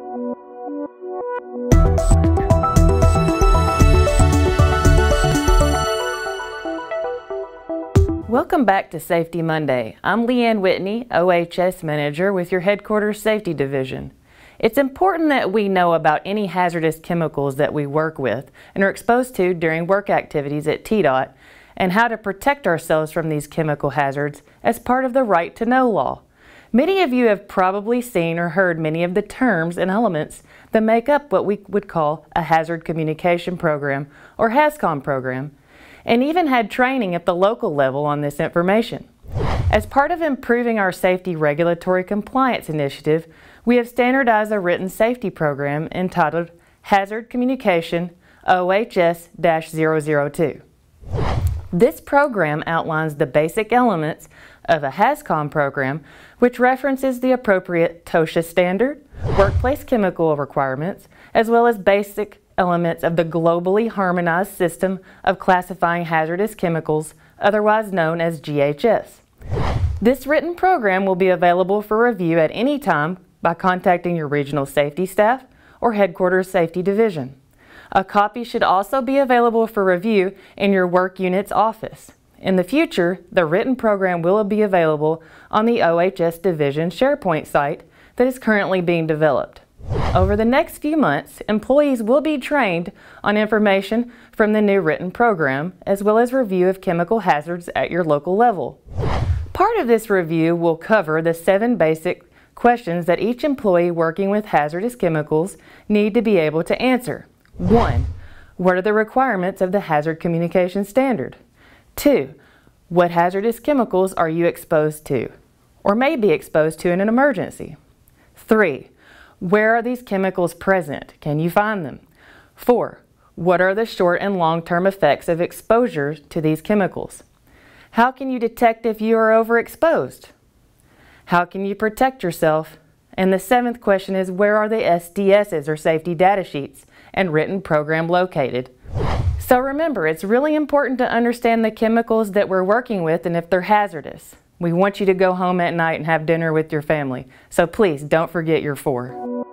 Welcome back to Safety Monday. I'm Leanne Whitney, OHS Manager with your Headquarters Safety Division. It's important that we know about any hazardous chemicals that we work with and are exposed to during work activities at TDOT and how to protect ourselves from these chemical hazards as part of the Right to Know law. Many of you have probably seen or heard many of the terms and elements that make up what we would call a Hazard Communication Program or Hazcom program, and even had training at the local level on this information. As part of improving our safety regulatory compliance initiative, we have standardized a written safety program entitled Hazard Communication OHS-002. This program outlines the basic elements of a Hazcom program, which references the appropriate TOSHA standard, workplace chemical requirements, as well as basic elements of the globally harmonized system of classifying hazardous chemicals, otherwise known as GHS. This written program will be available for review at any time by contacting your regional safety staff or headquarters safety division. A copy should also be available for review in your work unit's office. In the future, the written program will be available on the OHS Division SharePoint site that is currently being developed. Over the next few months, employees will be trained on information from the new written program, as well as review of chemical hazards at your local level. Part of this review will cover the 7 basic questions that each employee working with hazardous chemicals need to be able to answer. 1. What are the requirements of the Hazard Communication Standard? 2. What hazardous chemicals are you exposed to, or may be exposed to in an emergency? 3. Where are these chemicals present? Can you find them? 4. What are the short and long-term effects of exposure to these chemicals? How can you detect if you are overexposed? How can you protect yourself? And the 7th question is, where are the SDSs or safety data sheets and written program located? So remember, it's really important to understand the chemicals that we're working with and if they're hazardous. We want you to go home at night and have dinner with your family, so please don't forget your 4.